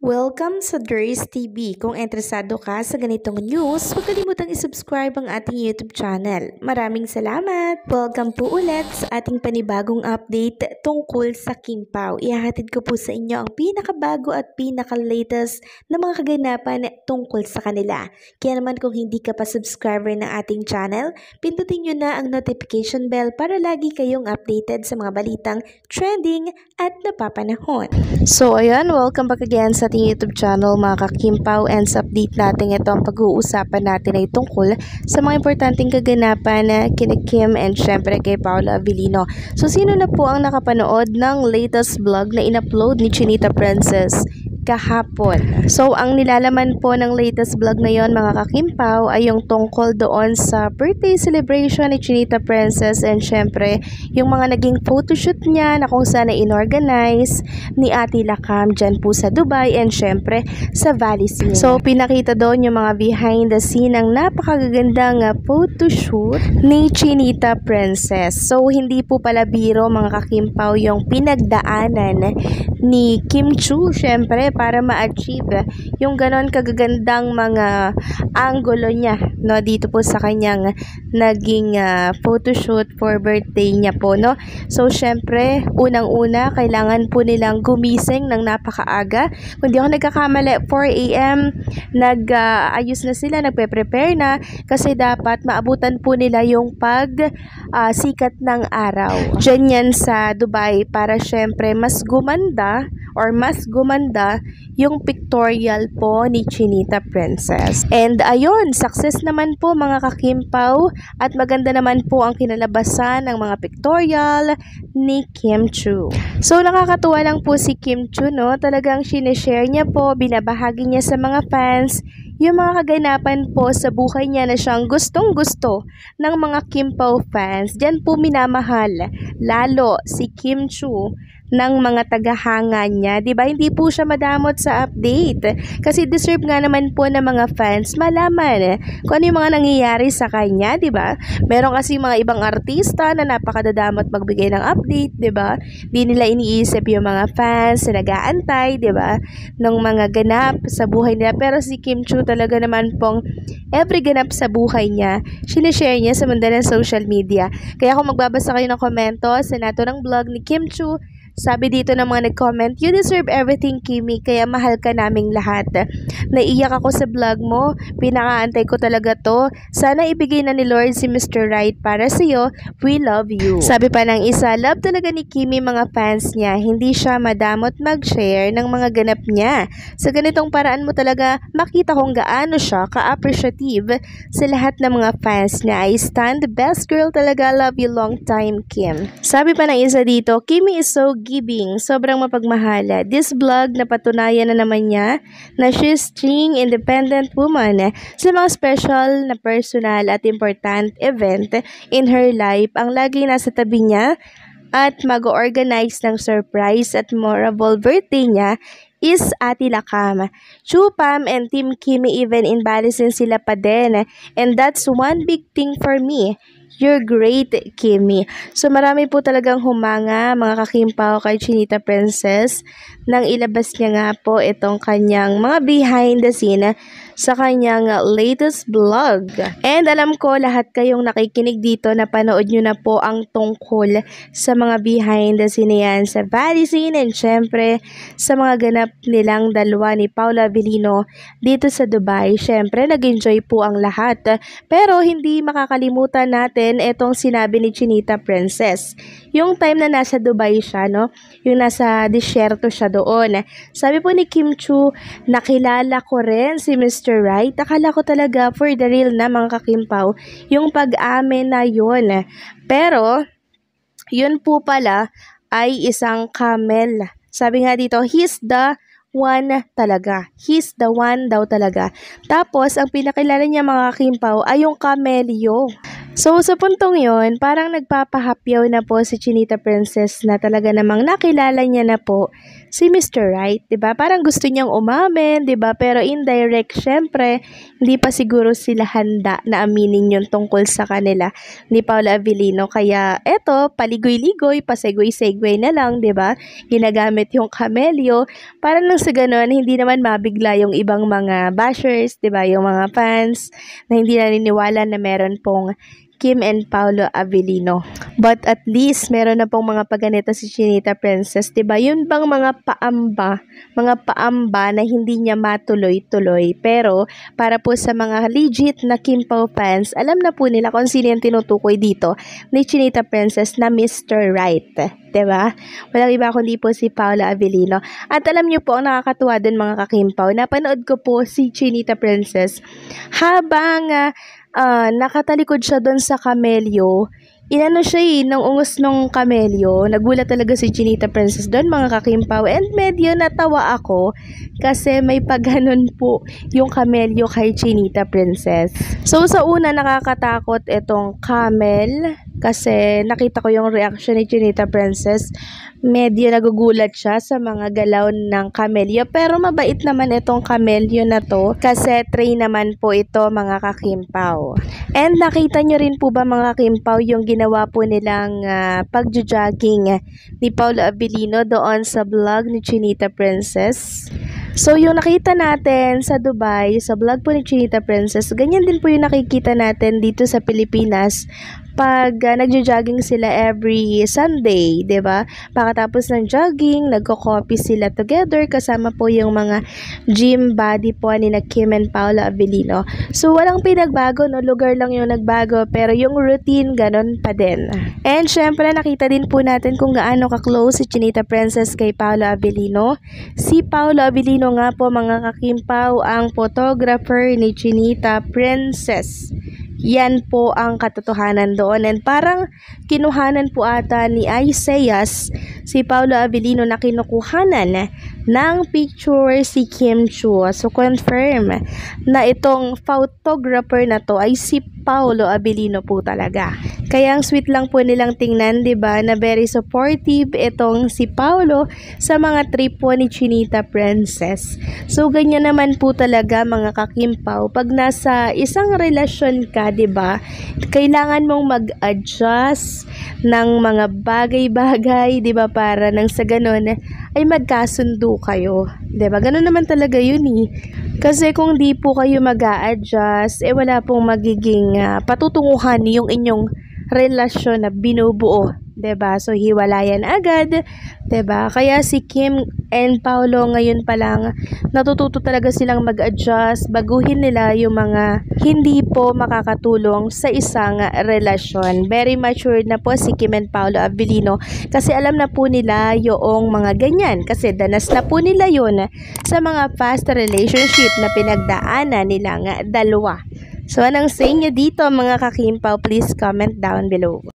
Welcome sa Durs TV. Kung interesado ka sa ganitong news, huwag kalimutang isubscribe ang ating YouTube channel. Maraming salamat! Welcome po ulit sa ating panibagong update tungkol sa Kim Pao. Ihahatid ko po sa inyo ang pinakabago at pinaka-latest na mga kaganapan tungkol sa kanila. Kaya naman kung hindi ka pa subscriber ng ating channel, pindutin nyo na ang notification bell para lagi kayong updated sa mga balitang trending at napapanahon. So ayan, welcome back again sa ating YouTube channel mga ka-Kim Pao, and sa update natin ito ang pag-uusapan natin ay tungkol sa mga importanteng kaganapan na kina Kim and syempre kay Paula Avellino. So sino na po ang nakapanood ng latest vlog na in-upload ni Chinita Princess kahapon? So ang nilalaman po ng latest vlog na yon mga ka-Kim Pao ay yung tungkol doon sa birthday celebration ni Chinita Princess, and syempre yung mga naging photoshoot niya na kung saan na inorganize ni Ate Lakam dyan po sa Dubai and syempre sa Valley Scene. So pinakita doon yung mga behind the scene ng napakagandang photoshoot ni Chinita Princess. So hindi po pala biro mga ka-Kim Pao yung pinagdaanan ni Kim Chiu syempre para ma-achieve yung ganon kagagandang mga angulo niya, no, dito po sa kanyang naging photoshoot for birthday niya po, no. So syempre unang-una kailangan po nilang gumising ng napakaaga. Kung di ako nagkakamali, 4 AM nag-ayos na sila, nagpe-prepare na kasi dapat maabutan po nila yung sikat ng araw dyan yan sa Dubai para syempre mas gumanda yung pictorial po ni Chinita Princess. And ayun, success naman po mga ka-Kim Pao, at maganda naman po ang kinalabasan ng mga pictorial ni Kim Chiu. So nakakatuwa lang po si Kim Chiu, no? Talagang sinishare niya po, binabahagi niya sa mga fans yung mga kaganapan po sa buhay niya na siyang gustong-gusto ng mga Kim Pao fans. Diyan po minamahal lalo si Kim Chiu ng mga tagahanga niya, 'di ba? Hindi po siya madamot sa update kasi deserve nga naman po ng mga fans malaman kung ano yung mga nangyayari sa kanya, 'di ba? Meron kasi mga ibang artista na napakadadamot magbigay ng update, 'di ba? Di nila iniisip yung mga fans na nag-aantay, 'di ba? Ng mga ganap sa buhay nila, pero si Kim Chiu talaga naman pong every ganap sa buhay niya, sinishare niya sa mundo ng social media. Kaya kung magbabasa kayo ng komento sa nato ng vlog ni Kim Chiu, sabi dito ng mga nag-comment, "You deserve everything, Kimi, kaya mahal ka naming lahat. Naiyak ako sa vlog mo, pinakaantay ko talaga to. Sana ibigay na ni Lord si Mr. Right para sa'yo, we love you." Sabi pa ng isa, love talaga ni Kimi mga fans niya, hindi siya madamot mag-share ng mga ganap niya. Sa ganitong paraan mo talaga makita kung gaano siya ka-appreciative sa lahat ng mga fans niya. I stand the best girl talaga, love you long time, Kim. Sabi pa ng isa dito, Kimi is so giving, sobrang mapagmahala. This vlog na patunayan na naman niya na she's being independent woman sa mga special na personal at important event in her life. Ang lagi nasa tabi niya at mag-organize ng surprise at memorable birthday niya is Ate Lakam. Chiu, Pam, and Team Kimi even in Valley Scene sila pa din. And that's one big thing for me. You're great, Kimi. So marami po talagang humanga mga ka-Kim Pao kay Chinita Princess nang ilabas niya nga po itong kanyang mga behind the scene sa kanyang latest vlog. And alam ko lahat kayong nakikinig dito na panood nyo na po ang tungkol sa mga behind the scene yan sa Valley Scene, and syempre sa mga ganap nilang dalawa ni Paula Avellino dito sa Dubai. Syempre nag-enjoy po ang lahat, pero hindi makakalimutan natin itong sinabi ni Chinita Princess. Yung time na nasa Dubai siya, no? Yung nasa disyerto siya doon. Sabi po ni Kim Chiu, nakilala ko rin si Mr. Right. Akala ko talaga for the real na mga ka-Kim Pao yung pag-amin na yun. Pero, yun po pala ay isang camel. Sabi nga dito, he's the one talaga. He's the one daw talaga. Tapos, ang pinakilala niya mga Kim Pao ay yung camelyo. So, sa puntong yon, parang nagpapahapyaw na po si Chinita Princess na talaga namang nakilala niya na po si Mr. Right, 'di ba? Parang gusto niyang umamin, 'di ba? Pero indirect, syempre, hindi pa siguro sila handa na aminin 'yung tungkol sa kanila ni Paolo Avellino. Kaya eto, paligoy-ligoy, pasegoy-segoy na lang, 'di ba? Ginagamit 'yung camelyo para nang sa ganun hindi naman mabigla 'yung ibang mga bashers, 'di ba? 'Yung mga fans na hindi naniniwala na meron pong Kim and Paolo Avellino. But at least, meron na pong mga pagganito si Chinita Princess, 'di ba? Yun bang mga paamba na hindi niya matuloy-tuloy. Pero, para po sa mga legit na Kim Pao fans, alam na po nila kung sino yung tinutukoy dito ni Chinita Princess na Mr. Right. 'Di ba? Walang iba kundi po si Paolo Avellino. At alam niyo po, ang nakakatuwa din mga kakimpaw, napanood ko po si Chinita Princess habang nakatalikod siya doon sa camelyo. Inano siya nung ungos nung camelyo. Nagulat talaga si Chinita Princess doon mga kakimpaw. And medyo natawa ako kasi may pagganon po yung camelyo kay Chinita Princess. So sa una nakakatakot itong camel kasi nakita ko yung reaction ni Chinita Princess. Medyo nagugulat siya sa mga galaw ng camelyo. Pero mabait naman itong camelyo na to kasi train naman po ito mga kakimpaw. And nakita nyo rin po ba mga kakimpaw yung ginawa po nilang pagjo-jogging ni Paolo Avellino doon sa vlog ni Chinita Princess? So yung nakita natin sa Dubai, sa vlog po ni Chinita Princess, ganyan din po yung nakikita natin dito sa Pilipinas pag nagjo-jogging sila every Sunday, 'di ba? Pagkatapos ng jogging, nagko-coffee sila together kasama po yung mga gym buddy po ni Kim and Paolo Avellino. So walang pinagbago, no, lugar lang yung nagbago pero yung routine ganon pa din. And syempre nakita din po natin kung gaano ka-close si Chinita Princess kay Paolo Avellino. Si Paolo Avellino nga po mga kakimpaw ang photographer ni Chinita Princess. Yan po ang katotohanan doon. And parang kinuhanan po ata ni Isaias si Paolo Avellino na kinukuhanan ng picture si Kim Chu. So confirm na itong photographer na to ay si Paolo Avellino po talaga. Kaya ang sweet lang po nilang tingnan, 'di ba? Na very supportive itong si Paolo sa mga trip po ni Chinita Princess. So ganyan naman po talaga mga kakimpaw pag nasa isang relasyon ka, 'di ba? Kailangan mong mag-adjust ng mga bagay-bagay, 'di ba? Para nang sa ganun ay magkasundo kayo. 'Di ba? Ganun naman talaga 'yun eh. Kasi kung di po kayo mag-a-adjust, wala pong magiging patutunguhan yung inyong relasyon na binubuo, 'di ba? So hiwalayan agad, 'di ba? Kaya si Kim and Paolo ngayon pa lang natututo talaga silang mag-adjust, baguhin nila yung mga hindi po makakatulong sa isang relasyon. Very mature na po si Kim and Paolo Avellino kasi alam na po nila yung mga ganyan kasi danas na po nila yun sa mga past relationship na pinagdaanan nilang dalawa. So, anong say nyo dito mga kakimpaw? Please comment down below.